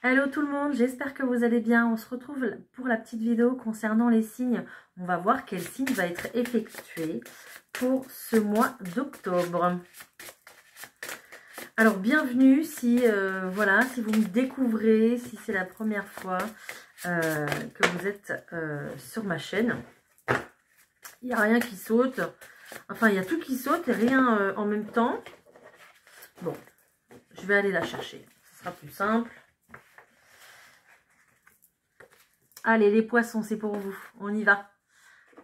Hello tout le monde, j'espère que vous allez bien. On se retrouve pour la petite vidéo concernant les signes. On va voir quel signe va être effectué pour ce mois d'octobre. Alors bienvenue si, voilà, si vous me découvrez, si c'est la première fois que vous êtes sur ma chaîne. Il n'y a rien qui saute. Enfin, il y a tout qui saute et rien en même temps. Bon, je vais aller la chercher. Ce sera plus simple. Allez, les poissons, c'est pour vous. On y va.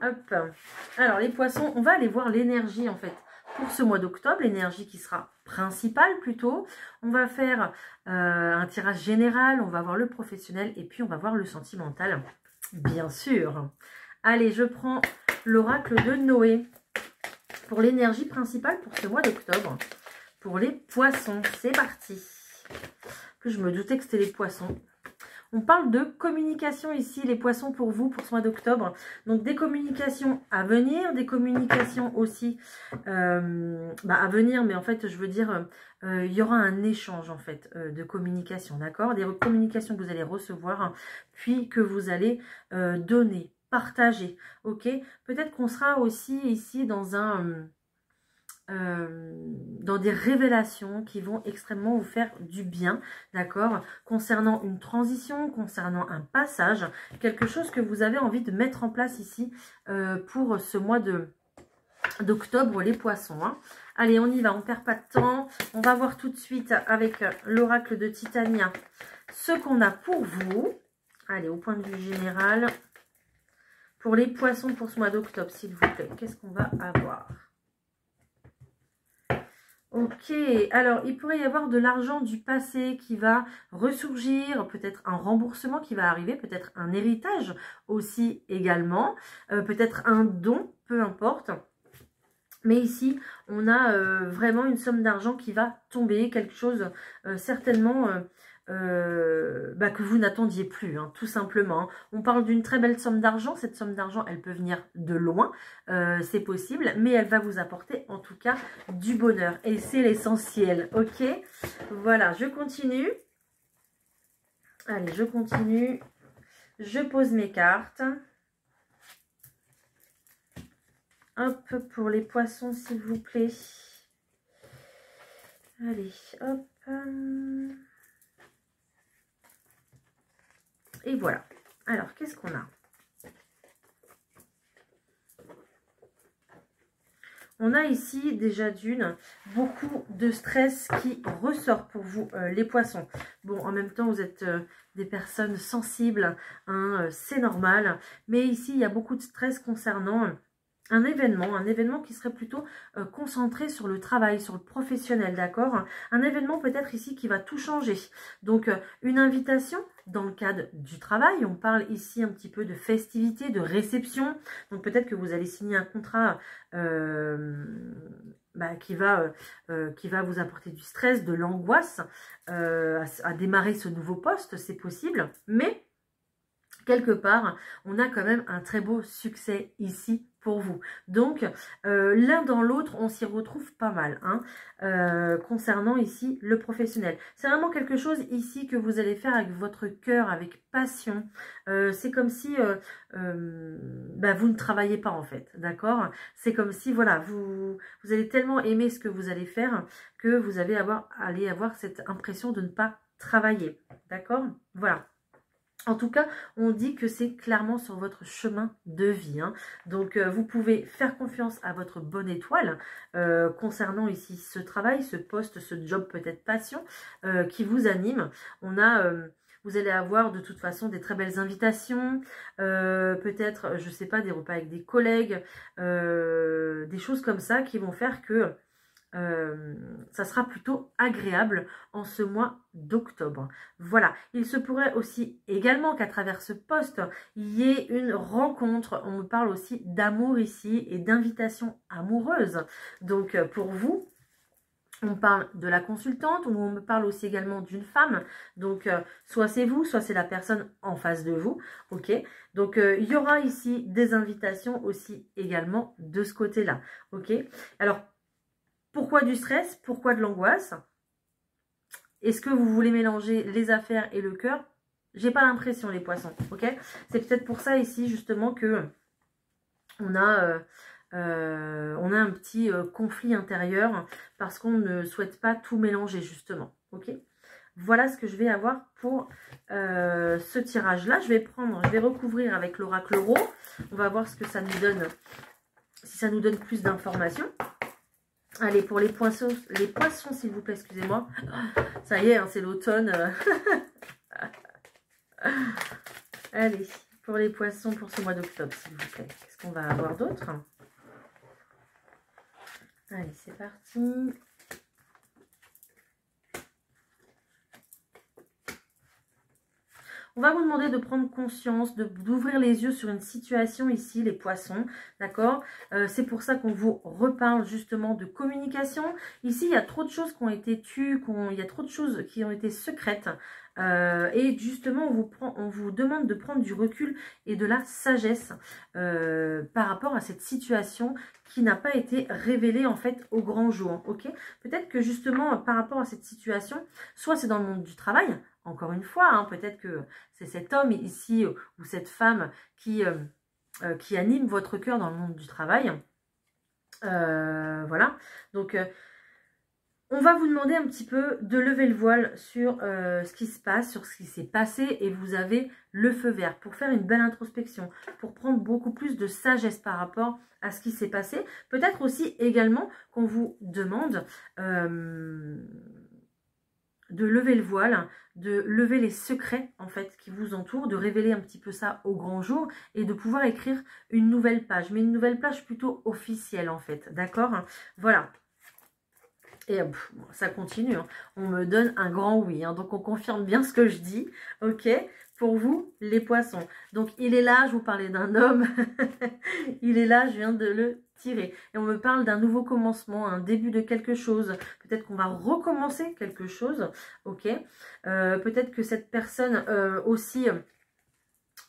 Hop. Alors, les poissons, on va aller voir l'énergie, en fait, pour ce mois d'octobre. L'énergie qui sera principale, plutôt. On va faire un tirage général. On va voir le professionnel. Et puis, on va voir le sentimental, bien sûr. Allez, je prends l'oracle de Noé. Pour l'énergie principale pour ce mois d'octobre. Pour les poissons. C'est parti. Je me doutais que c'était les poissons. On parle de communication ici, les poissons, pour vous, pour ce mois d'octobre. Donc, des communications à venir, des communications aussi à venir. Mais en fait, je veux dire, il y aura un échange, en fait, de communication, d'accord? Des communications que vous allez recevoir, puis que vous allez donner, partager, ok? Peut-être qu'on sera aussi ici dans un... dans des révélations qui vont extrêmement vous faire du bien, d'accord, concernant une transition, concernant un passage, quelque chose que vous avez envie de mettre en place ici pour ce mois d'octobre, les poissons, hein. Allez, on y va, on ne perd pas de temps, on va voir tout de suite avec l'oracle de Titania ce qu'on a pour vous. Allez, au point de vue général, pour les poissons pour ce mois d'octobre, s'il vous plaît, qu'est-ce qu'on va avoir? Ok, alors il pourrait y avoir de l'argent du passé qui va ressurgir, peut-être un remboursement qui va arriver, peut-être un héritage aussi également, peut-être un don, peu importe. Mais ici, on a vraiment une somme d'argent qui va tomber, quelque chose certainement... que vous n'attendiez plus, hein, tout simplement. On parle d'une très belle somme d'argent. Cette somme d'argent, elle peut venir de loin, c'est possible, mais elle va vous apporter en tout cas du bonheur. Et c'est l'essentiel, ok? Voilà, je continue. Allez, je continue. Je pose mes cartes. Hop, pour les poissons, s'il vous plaît. Allez, hop. Et voilà. Alors, qu'est-ce qu'on a? On a ici, déjà d'une, beaucoup de stress qui ressort pour vous, les poissons. Bon, en même temps, vous êtes des personnes sensibles, hein, c'est normal. Mais ici, il y a beaucoup de stress concernant... un événement qui serait plutôt concentré sur le travail, sur le professionnel, d'accord? Un événement peut-être ici qui va tout changer. Donc, une invitation dans le cadre du travail. On parle ici un petit peu de festivité, de réception. Donc, peut-être que vous allez signer un contrat qui va vous apporter du stress, de l'angoisse à démarrer ce nouveau poste, c'est possible. Mais... quelque part, on a quand même un très beau succès ici pour vous. Donc, l'un dans l'autre, on s'y retrouve pas mal, hein, concernant ici le professionnel. C'est vraiment quelque chose ici que vous allez faire avec votre cœur, avec passion. C'est comme si vous ne travaillez pas en fait, d'accord? C'est comme si, voilà, vous allez tellement aimer ce que vous allez faire que vous allez avoir cette impression de ne pas travailler, d'accord? Voilà. En tout cas, on dit que c'est clairement sur votre chemin de vie, hein. Donc, vous pouvez faire confiance à votre bonne étoile concernant ici ce travail, ce poste, ce job, peut-être passion qui vous anime. On a... vous allez avoir de toute façon des très belles invitations, peut-être, je ne sais pas, des repas avec des collègues, des choses comme ça qui vont faire que... ça sera plutôt agréable en ce mois d'octobre. Voilà, il se pourrait aussi également qu'à travers ce poste, il y ait une rencontre. On me parle aussi d'amour ici et d'invitation amoureuse. Donc pour vous, on parle de la consultante, ou on me parle aussi également d'une femme. Donc, soit c'est vous, soit c'est la personne en face de vous. Ok. Donc, il y aura ici des invitations aussi également de ce côté-là. Ok. Alors, pourquoi du stress? Pourquoi de l'angoisse? Est-ce que vous voulez mélanger les affaires et le cœur? J'ai pas l'impression, les poissons, ok? C'est peut-être pour ça ici, justement, que on a un petit conflit intérieur parce qu'on ne souhaite pas tout mélanger, justement, ok? Voilà ce que je vais avoir pour ce tirage-là. Je vais recouvrir avec l'oracle Euro. On va voir ce que ça nous donne, si ça nous donne plus d'informations. Allez, pour les poissons s'il vous plaît, excusez-moi. Ça y est, hein, c'est l'automne. Allez, pour les poissons pour ce mois d'octobre, s'il vous plaît. Qu'est-ce qu'on va avoir d'autre? Allez, c'est parti. On va vous demander de prendre conscience, d'ouvrir les yeux sur une situation ici, les poissons, d'accord? C'est pour ça qu'on vous reparle justement de communication. Ici, il y a trop de choses qui ont été tues, il y a trop de choses qui ont été secrètes. Et justement, on vous demande de prendre du recul et de la sagesse par rapport à cette situation qui n'a pas été révélée en fait au grand jour, ok? Peut-être que justement, par rapport à cette situation, soit c'est dans le monde du travail, encore une fois, hein, peut-être que c'est cet homme ici ou cette femme qui anime votre cœur dans le monde du travail. Voilà. Donc, on va vous demander un petit peu de lever le voile sur ce qui se passe, sur ce qui s'est passé. Et vous avez le feu vert pour faire une belle introspection, pour prendre beaucoup plus de sagesse par rapport à ce qui s'est passé. Peut-être aussi également qu'on vous demande de lever le voile, de lever les secrets en fait qui vous entourent, de révéler un petit peu ça au grand jour et de pouvoir écrire une nouvelle page, mais une nouvelle page plutôt officielle en fait, d'accord? Voilà. Et ça continue, hein. On me donne un grand oui, hein. Donc on confirme bien ce que je dis, ok? Pour vous, les poissons. Donc il est là, je vous parlais d'un homme, il est là, je viens de le tirer. Et on me parle d'un nouveau commencement, un début de quelque chose. Peut-être qu'on va recommencer quelque chose, ok? Peut-être que cette personne aussi,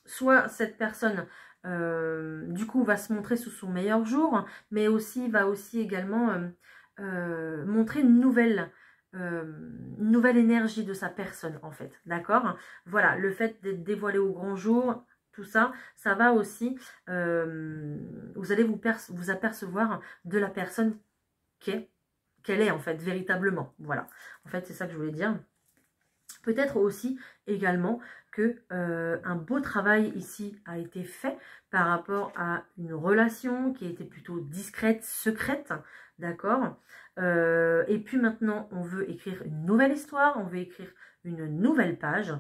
soit cette personne... du coup va se montrer sous son meilleur jour, mais aussi va aussi également montrer une nouvelle énergie de sa personne en fait, d'accord? Voilà, le fait d'être dévoilé au grand jour, tout ça, ça va aussi, vous allez vous apercevoir de la personne qu'elle est en fait, véritablement, voilà. En fait, c'est ça que je voulais dire. Peut-être aussi également que un beau travail ici a été fait par rapport à une relation qui était plutôt discrète, secrète, d'accord? Et puis maintenant, on veut écrire une nouvelle histoire, on veut écrire une nouvelle page.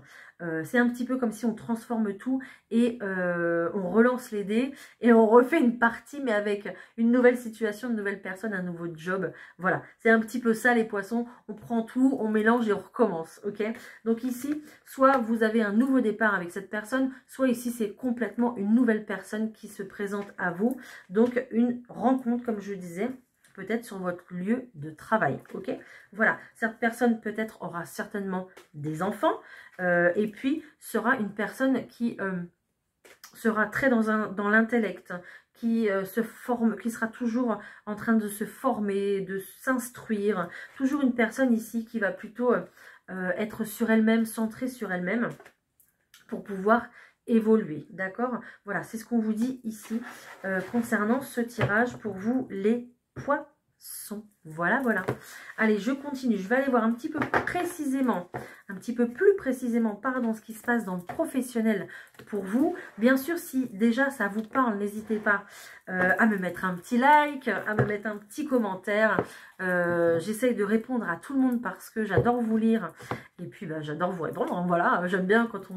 C'est un petit peu comme si on transforme tout et on relance les dés et on refait une partie, mais avec une nouvelle situation, une nouvelle personne, un nouveau job. Voilà, c'est un petit peu ça les poissons. On prend tout, on mélange et on recommence, ok? Donc ici, soit vous avez un nouveau départ avec cette personne, soit ici c'est complètement une nouvelle personne qui se présente à vous. Donc une rencontre, comme je disais, peut-être sur votre lieu de travail, ok? Voilà, cette personne peut-être aura certainement des enfants, et puis sera une personne qui sera très dans l'intellect, qui qui sera toujours en train de se former, de s'instruire, toujours une personne ici qui va plutôt être sur elle-même, centrée sur elle-même, pour pouvoir évoluer, d'accord? Voilà, c'est ce qu'on vous dit ici concernant ce tirage pour vous, les poissons. Voilà, voilà. Allez, je continue. Je vais aller voir un petit peu plus précisément, pardon, ce qui se passe dans le professionnel pour vous. Bien sûr, si déjà ça vous parle, n'hésitez pas à me mettre un petit like, à me mettre un petit commentaire. J'essaye de répondre à tout le monde parce que j'adore vous lire et puis j'adore vous répondre. Voilà, j'aime bien quand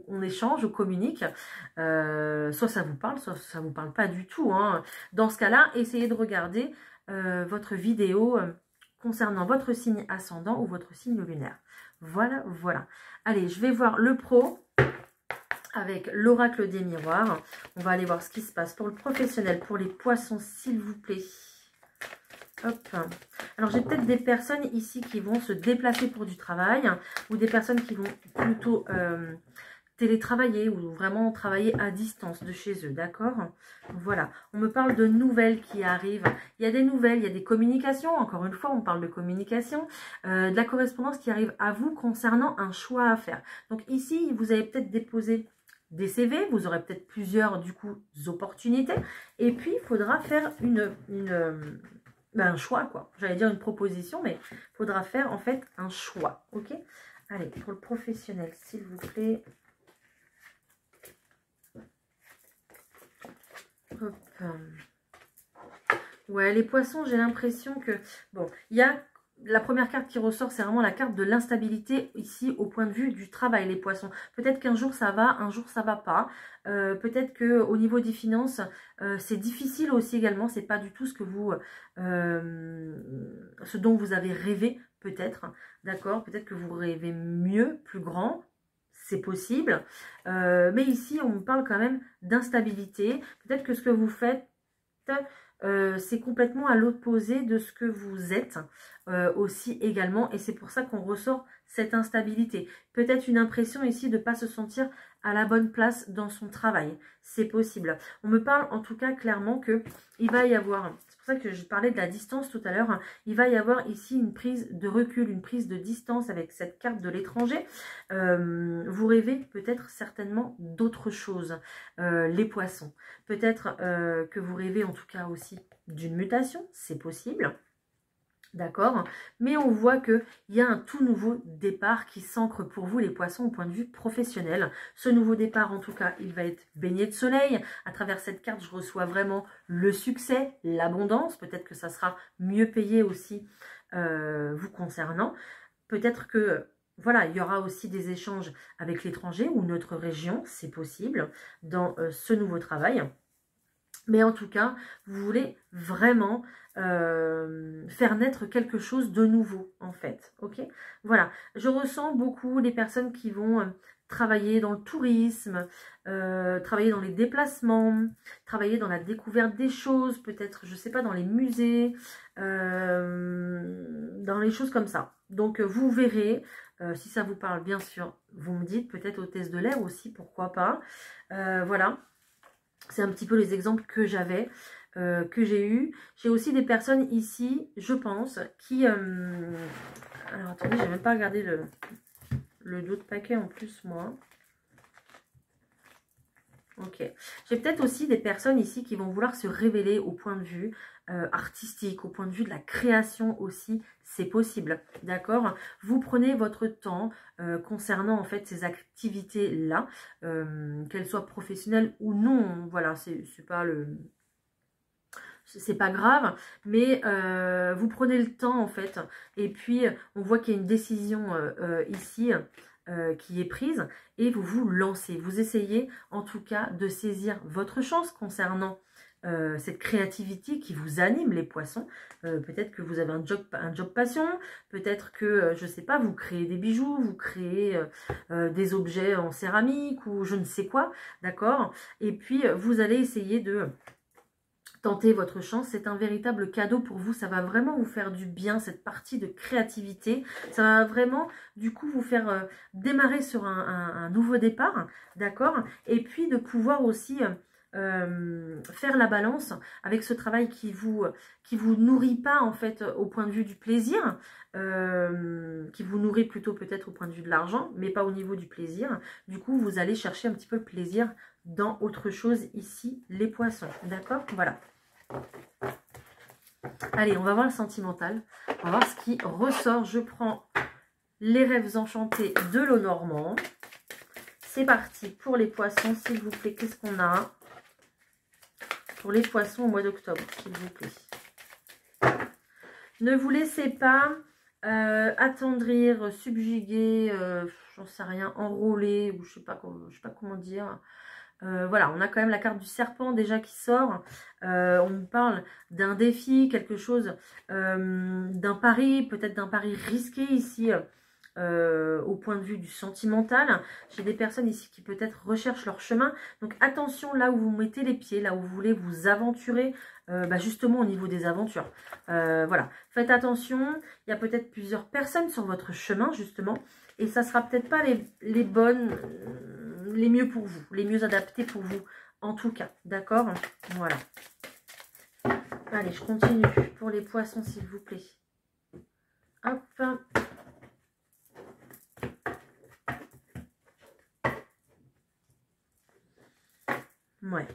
on échange, on communique. Soit ça vous parle, soit ça vous parle pas du tout, hein. Dans ce cas-là, essayez de regarder votre vidéo concernant votre signe ascendant ou votre signe lunaire. Voilà, voilà. Allez, je vais voir le pro avec l'oracle des miroirs. On va aller voir ce qui se passe pour le professionnel, pour les poissons, s'il vous plaît. Hop. Alors, j'ai peut-être des personnes ici qui vont se déplacer pour du travail ou des personnes qui vont plutôt télétravailler ou vraiment travailler à distance de chez eux, d'accord? Voilà, on me parle de nouvelles qui arrivent. Il y a des nouvelles, il y a des communications, encore une fois, on parle de communication, de la correspondance qui arrive à vous concernant un choix à faire. Donc ici, vous avez peut-être déposé des CV, vous aurez peut-être plusieurs, du coup, opportunités. Et puis, il faudra faire un choix, quoi. J'allais dire une proposition, mais il faudra faire, en fait, un choix, ok? Allez, pour le professionnel, s'il vous plaît. Hop. Ouais, les poissons, j'ai l'impression que... Bon, il y a... La première carte qui ressort, c'est vraiment la carte de l'instabilité ici au point de vue du travail, les poissons. Peut-être qu'un jour ça va, un jour ça va pas. Peut-être qu'au niveau des finances, c'est difficile aussi également. C'est pas du tout ce que vous, ce dont vous avez rêvé, peut-être. D'accord? Peut-être que vous rêvez mieux, plus grand. C'est possible. Mais ici, on me parle quand même d'instabilité. Peut-être que ce que vous faites... c'est complètement à l'opposé de ce que vous êtes aussi également, et c'est pour ça qu'on ressort cette instabilité. Peut-être une impression ici de ne pas se sentir à la bonne place dans son travail, c'est possible. On me parle en tout cas clairement que il va y avoir, c'est pour ça que je parlais de la distance tout à l'heure, hein, il va y avoir ici une prise de recul, une prise de distance avec cette carte de l'étranger. Vous rêvez peut-être certainement d'autres choses, les poissons. Peut-être que vous rêvez en tout cas aussi d'une mutation, c'est possible. D'accord? Mais on voit qu'il y a un tout nouveau départ qui s'ancre pour vous, les poissons, au point de vue professionnel. Ce nouveau départ, en tout cas, il va être baigné de soleil. À travers cette carte, je reçois vraiment le succès, l'abondance. Peut-être que ça sera mieux payé aussi vous concernant. Peut-être que... Voilà, il y aura aussi des échanges avec l'étranger ou notre région, c'est possible, dans ce nouveau travail. Mais en tout cas, vous voulez vraiment faire naître quelque chose de nouveau, en fait. Ok? Voilà, je ressens beaucoup les personnes qui vont travailler dans le tourisme, travailler dans les déplacements, travailler dans la découverte des choses, peut-être, je ne sais pas, dans les musées, dans les choses comme ça. Donc, vous verrez, si ça vous parle, bien sûr, vous me dites, peut-être hôtesse de l'air aussi, pourquoi pas. Voilà. C'est un petit peu les exemples que j'avais, que j'ai eu. J'ai aussi des personnes ici, je pense, qui... alors attendez, j'ai même pas regardé le dos de paquet en plus, moi. Ok. J'ai peut-être aussi des personnes ici qui vont vouloir se révéler au point de vue artistique, au point de vue de la création aussi, c'est possible, d'accord? Vous prenez votre temps concernant en fait ces activités-là, qu'elles soient professionnelles ou non, voilà, c'est pas le... C'est pas grave, mais vous prenez le temps en fait, et puis on voit qu'il y a une décision ici qui est prise, et vous vous lancez, vous essayez en tout cas de saisir votre chance concernant cette créativité qui vous anime, les poissons. Peut-être que vous avez un job passion, peut-être que, je sais pas, vous créez des bijoux, vous créez des objets en céramique ou je ne sais quoi, d'accord? Et puis, vous allez essayer de tenter votre chance. C'est un véritable cadeau pour vous, ça va vraiment vous faire du bien, cette partie de créativité. Ça va vraiment, du coup, vous faire démarrer sur un nouveau départ, d'accord? Et puis, de pouvoir aussi... faire la balance avec ce travail qui vous nourrit pas en fait au point de vue du plaisir, qui vous nourrit plutôt peut-être au point de vue de l'argent, mais pas au niveau du plaisir. Du coup, vous allez chercher un petit peu le plaisir dans autre chose ici, les poissons, d'accord? Voilà. Allez, on va voir le sentimental, on va voir ce qui ressort. Je prends les rêves enchantés de l'eau normand. C'est parti pour les poissons, s'il vous plaît. Qu'est-ce qu'on a pour les poissons au mois d'octobre, s'il vous plaît? Ne vous laissez pas attendrir, subjuguer, j'en sais rien, enrôler, ou je sais pas comment dire. Voilà, on a quand même la carte du serpent déjà qui sort. On nous parle d'un défi, quelque chose, d'un pari, peut-être d'un pari risqué ici, au point de vue du sentimental. J'ai des personnes ici qui peut-être recherchent leur chemin. Donc attention là où vous mettez les pieds, là où vous voulez vous aventurer, justement au niveau des aventures. Voilà, faites attention. Il y a peut-être plusieurs personnes sur votre chemin justement. Et ça sera peut-être pas les bonnes... les mieux pour vous, les mieux adaptés pour vous, en tout cas, d'accord? Voilà. Allez, je continue pour les poissons, s'il vous plaît. Hop. Ouais.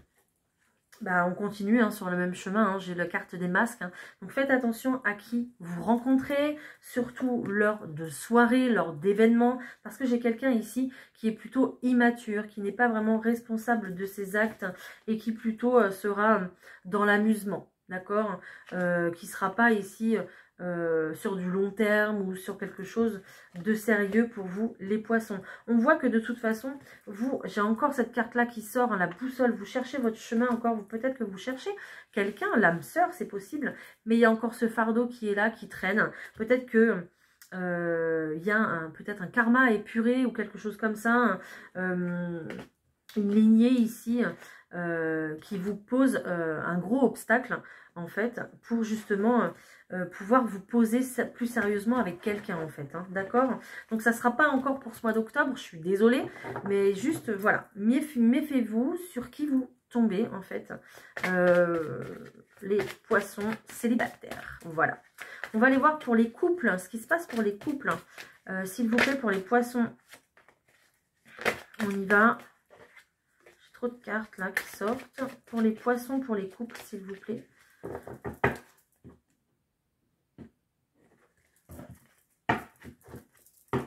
Bah, on continue hein, sur le même chemin, hein. J'ai la carte des masques. Hein. Donc faites attention à qui vous rencontrez, surtout lors de soirées, lors d'événements, parce que j'ai quelqu'un ici qui est plutôt immature, qui n'est pas vraiment responsable de ses actes et qui plutôt sera dans l'amusement, d'accord, qui ne sera pas ici sur du long terme ou sur quelque chose de sérieux pour vous, les poissons. On voit que de toute façon, vous, j'ai encore cette carte-là qui sort, hein, la boussole, vous cherchez votre chemin encore, peut-être que vous cherchez quelqu'un, l'âme sœur, c'est possible, mais il y a encore ce fardeau qui est là, qui traîne. Peut-être que il y a peut-être un karma épuré ou quelque chose comme ça, une lignée ici qui vous pose un gros obstacle, en fait, pour justement pouvoir vous poser plus sérieusement avec quelqu'un, en fait, hein, d'accord? Donc, ça ne sera pas encore pour ce mois d'octobre, je suis désolée, mais juste, voilà, méfiez-vous sur qui vous tombez, en fait, les poissons célibataires, voilà. On va aller voir pour les couples, ce qui se passe pour les couples, s'il vous plaît, pour les poissons. On y va. J'ai trop de cartes, là, qui sortent. Pour les poissons, pour les couples, s'il vous plaît.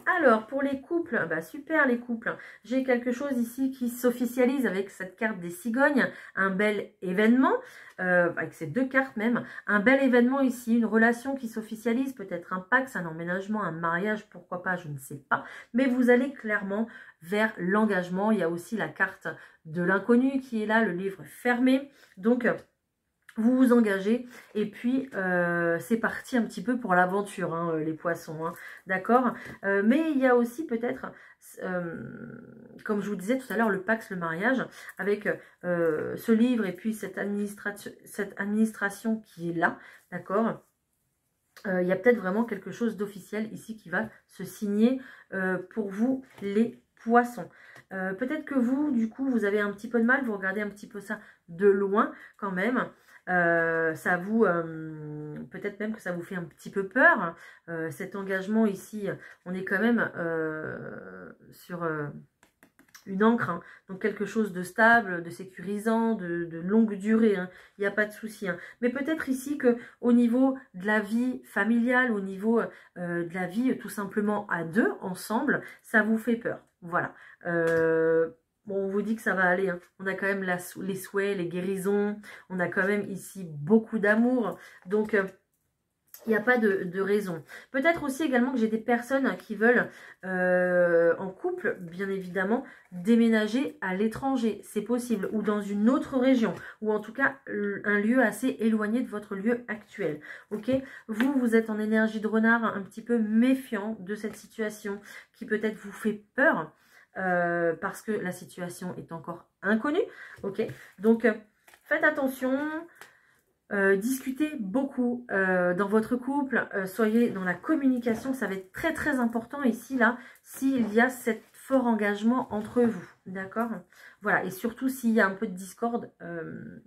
Alors, pour les couples, bah super les couples. J'ai quelque chose ici qui s'officialise avec cette carte des cigognes. Un bel événement, avec ces deux cartes même. Un bel événement ici, une relation qui s'officialise, peut-être un pacte, un emménagement, un mariage, pourquoi pas, je ne sais pas. Mais vous allez clairement vers l'engagement. Il y a aussi la carte de l'inconnu qui est là, le livre fermé. Donc, vous vous engagez et puis c'est parti un petit peu pour l'aventure, hein, les poissons, hein, d'accord, mais il y a aussi peut-être, comme je vous disais tout à l'heure, le Pax, le mariage, avec ce livre et puis cette administration qui est là, d'accord. Il y a peut-être vraiment quelque chose d'officiel ici qui va se signer pour vous, les poissons. Peut-être que vous, du coup, vous avez un petit peu de mal, vous regardez un petit peu ça de loin quand même. Ça vous, peut-être même que ça vous fait un petit peu peur. Cet engagement ici, on est quand même sur une ancre, hein, donc quelque chose de stable, de sécurisant, de longue durée, hein, il n'y a pas de souci. Hein. Mais peut-être ici que au niveau de la vie familiale, au niveau de la vie tout simplement à deux, ensemble, ça vous fait peur. Voilà. Bon, on vous dit que ça va aller. Hein. On a quand même les souhaits, les guérisons. On a quand même ici beaucoup d'amour. Donc, il n'y a pas de raison. Peut-être aussi également que j'ai des personnes qui veulent, en couple, bien évidemment, déménager à l'étranger. C'est possible. Ou dans une autre région. Ou en tout cas, un lieu assez éloigné de votre lieu actuel. Ok? Vous, vous êtes en énergie de renard, un petit peu méfiant de cette situation qui peut-être vous fait peur. Parce que la situation est encore inconnue. Ok? Donc, faites attention. Discutez beaucoup dans votre couple, soyez dans la communication, ça va être très très important ici là, s'il y a cet fort engagement entre vous, d'accord? Voilà, et surtout s'il y a un peu de discorde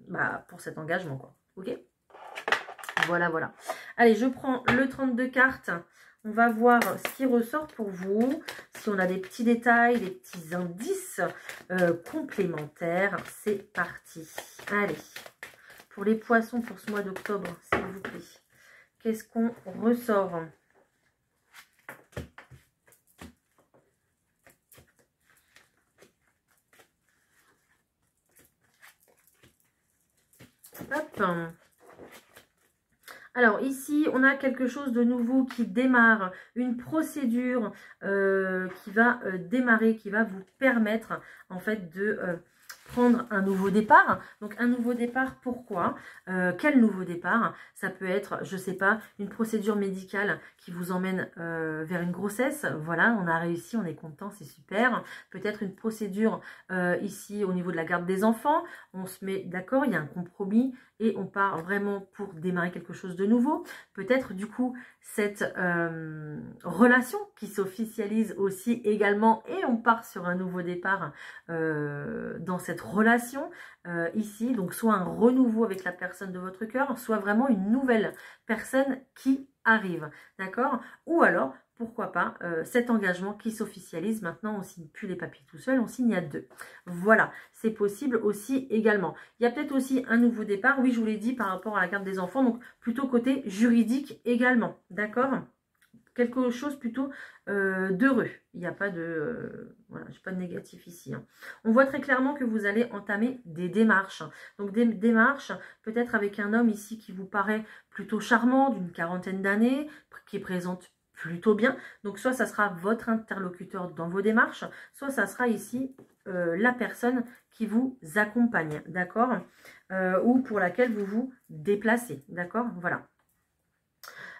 bah, pour cet engagement, quoi, ok? Voilà, voilà. Allez, je prends le 32 cartes, on va voir ce qui ressort pour vous, si on a des petits détails, des petits indices complémentaires, c'est parti, allez. Pour les poissons pour ce mois d'octobre, s'il vous plaît. Qu'est-ce qu'on ressort? Hop. Alors ici, on a quelque chose de nouveau qui démarre, une procédure qui va démarrer, qui va vous permettre en fait de prendre un nouveau départ. Donc un nouveau départ, pourquoi? Quel nouveau départ? Ça peut être, je sais pas, une procédure médicale qui vous emmène vers une grossesse. Voilà, on a réussi, on est content, c'est super. Peut-être une procédure ici au niveau de la garde des enfants. On se met d'accord, il y a un compromis et on part vraiment pour démarrer quelque chose de nouveau. Peut-être du coup cette relation qui s'officialise aussi également et on part sur un nouveau départ dans cette relation ici. Donc soit un renouveau avec la personne de votre cœur, soit vraiment une nouvelle personne qui arrive, d'accord? Ou alors, pourquoi pas, cet engagement qui s'officialise. Maintenant, on ne signe plus les papiers tout seul, on signe à deux. Voilà, c'est possible aussi également. Il y a peut-être aussi un nouveau départ, oui, je vous l'ai dit, par rapport à la carte des enfants, donc plutôt côté juridique également, d'accord? Quelque chose plutôt d'heureux. Il n'y a pas de... voilà, je n'ai pas de négatif ici. Hein. On voit très clairement que vous allez entamer des démarches. Donc des démarches, peut-être avec un homme ici qui vous paraît plutôt charmant, d'une quarantaine d'années, qui présente plutôt bien. Donc soit ça sera votre interlocuteur dans vos démarches, soit ça sera ici la personne qui vous accompagne, d'accord, ou pour laquelle vous vous déplacez, d'accord, voilà.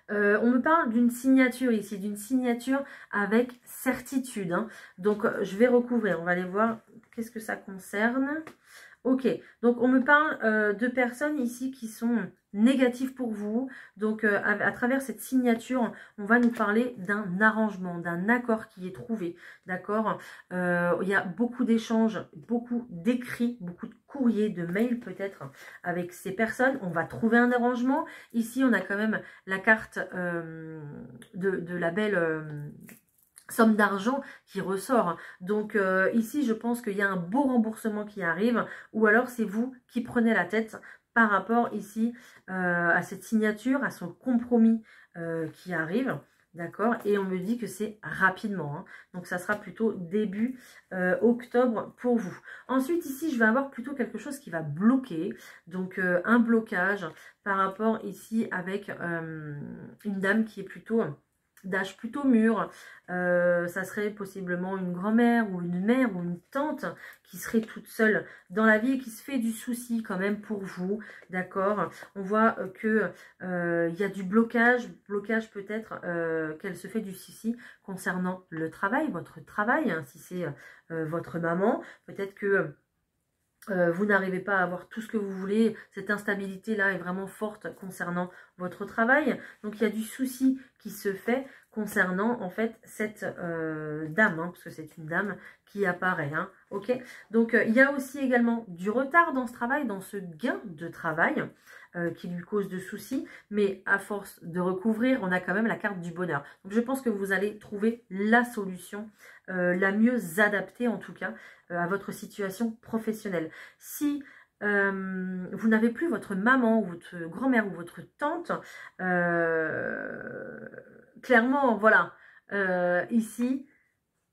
On me parle d'une signature ici, d'une signature avec certitude. Hein. Donc, je vais recouvrir. On va aller voir qu'est-ce que ça concerne. Ok, donc on me parle de personnes ici qui sont négatives pour vous. Donc, à travers cette signature, on va nous parler d'un arrangement, d'un accord qui est trouvé. D'accord, il y a beaucoup d'échanges, beaucoup d'écrits, beaucoup de courriers, de mails peut-être avec ces personnes. On va trouver un arrangement. Ici, on a quand même la carte de la belle... somme d'argent qui ressort. Donc ici, je pense qu'il y a un beau remboursement qui arrive, ou alors c'est vous qui prenez la tête par rapport ici à cette signature, à son compromis qui arrive. D'accord, et on me dit que c'est rapidement, hein. Donc ça sera plutôt début octobre pour vous. Ensuite ici, je vais avoir plutôt quelque chose qui va bloquer, donc un blocage par rapport ici avec une dame qui est plutôt... d'âge plutôt mûr, ça serait possiblement une grand-mère ou une mère ou une tante qui serait toute seule dans la vie et qui se fait du souci quand même pour vous, d'accord. On voit que il y a du blocage peut-être qu'elle se fait du souci concernant le travail, votre travail, hein, si c'est votre maman, peut-être que vous n'arrivez pas à avoir tout ce que vous voulez, cette instabilité-là est vraiment forte concernant votre travail. Donc, il y a du souci qui se fait concernant, en fait, cette dame, hein, parce que c'est une dame qui apparaît, hein, ok. Donc, il y a aussi également du retard dans ce travail, dans ce gain de travail qui lui cause de soucis, mais à force de recouvrir, on a quand même la carte du bonheur. Donc, je pense que vous allez trouver la solution la mieux adaptée, en tout cas, à votre situation professionnelle. Si vous n'avez plus votre maman ou votre grand-mère ou votre tante, clairement, voilà, ici,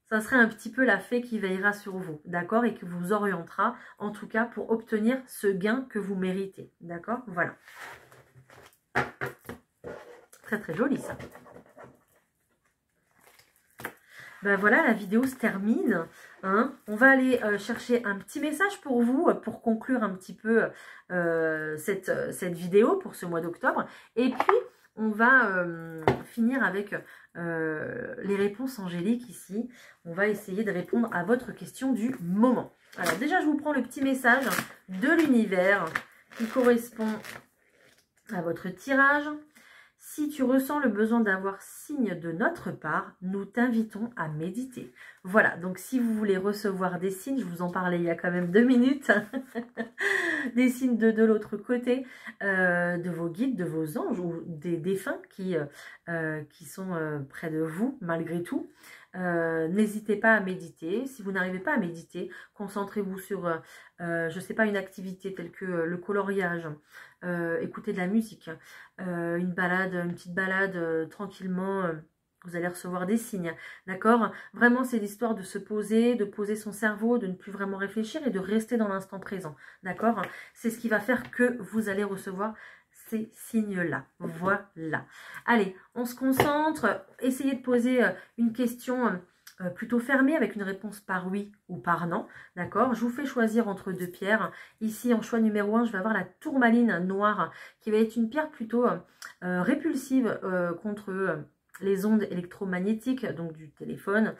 ça serait un petit peu la fée qui veillera sur vous, d'accord, et qui vous orientera, en tout cas, pour obtenir ce gain que vous méritez, d'accord, voilà. Très, très joli, ça. Ben voilà, la vidéo se termine. Hein. On va aller chercher un petit message pour vous, pour conclure un petit peu cette vidéo pour ce mois d'octobre. Et puis, on va finir avec les réponses angéliques ici. On va essayer de répondre à votre question du moment. Alors déjà, je vous prends le petit message de l'univers qui correspond à votre tirage. Si tu ressens le besoin d'avoir signe de notre part, nous t'invitons à méditer. Voilà, donc si vous voulez recevoir des signes, je vous en parlais il y a quand même 2 minutes, des signes de l'autre côté, de vos guides, de vos anges ou des défunts qui sont près de vous malgré tout. N'hésitez pas à méditer. Si vous n'arrivez pas à méditer, concentrez-vous sur, je ne sais pas, une activité telle que le coloriage, écouter de la musique, une petite balade tranquillement, vous allez recevoir des signes, d'accord? Vraiment, c'est l'histoire de se poser, de poser son cerveau, de ne plus vraiment réfléchir et de rester dans l'instant présent, d'accord? C'est ce qui va faire que vous allez recevoir ces signes-là. Voilà. Allez, on se concentre. Essayez de poser une question plutôt fermé avec une réponse par oui ou par non. D'accord? Je vous fais choisir entre deux pierres. Ici, en choix numéro 1, je vais avoir la tourmaline noire qui va être une pierre plutôt répulsive contre les ondes électromagnétiques, donc du téléphone.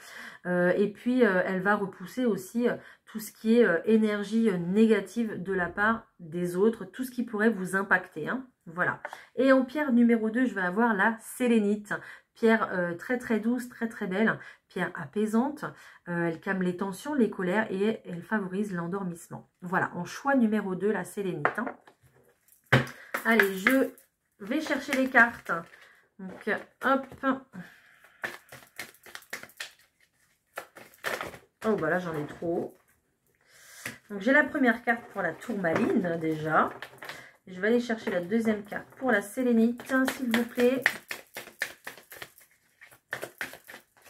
Et puis, elle va repousser aussi tout ce qui est énergie négative de la part des autres, tout ce qui pourrait vous impacter. Hein. Voilà. Et en pierre numéro 2, je vais avoir la sélénite. Pierre très très douce, très très belle, pierre apaisante. Elle calme les tensions, les colères et elle favorise l'endormissement. Voilà, en choix numéro 2, la sélénite. Hein. Allez, je vais chercher les cartes. Donc, hop. Oh, bah là, j'en ai trop. Donc, j'ai la première carte pour la tourmaline, déjà. Et je vais aller chercher la deuxième carte pour la sélénite, s'il vous plaît.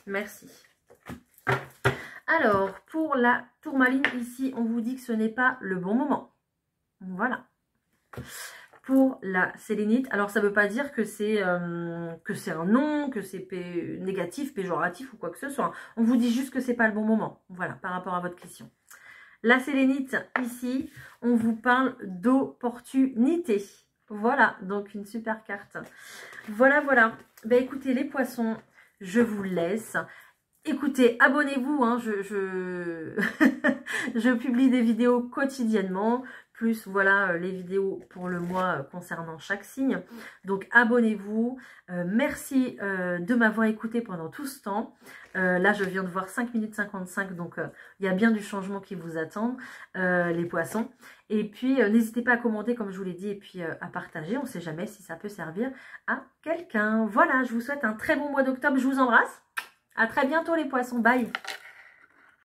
Merci. Alors, pour la tourmaline, ici, on vous dit que ce n'est pas le bon moment. Voilà. Pour la sélénite, alors ça ne veut pas dire que c'est un non, que c'est négatif, péjoratif ou quoi que ce soit. On vous dit juste que c'est pas le bon moment. Voilà, par rapport à votre question. La sélénite, ici, on vous parle d'opportunité. Voilà, donc une super carte. Voilà, voilà. Ben, écoutez, les poissons, je vous laisse. Écoutez, abonnez-vous, hein, je publie des vidéos quotidiennement, plus voilà les vidéos pour le mois concernant chaque signe. Donc abonnez-vous, merci de m'avoir écouté pendant tout ce temps. Là je viens de voir 5 minutes 55, donc il y a bien du changement qui vous attend, les poissons. Et puis n'hésitez pas à commenter comme je vous l'ai dit, et puis à partager, on ne sait jamais si ça peut servir à quelqu'un. Voilà, je vous souhaite un très bon mois d'octobre, je vous embrasse. À très bientôt les poissons, bye!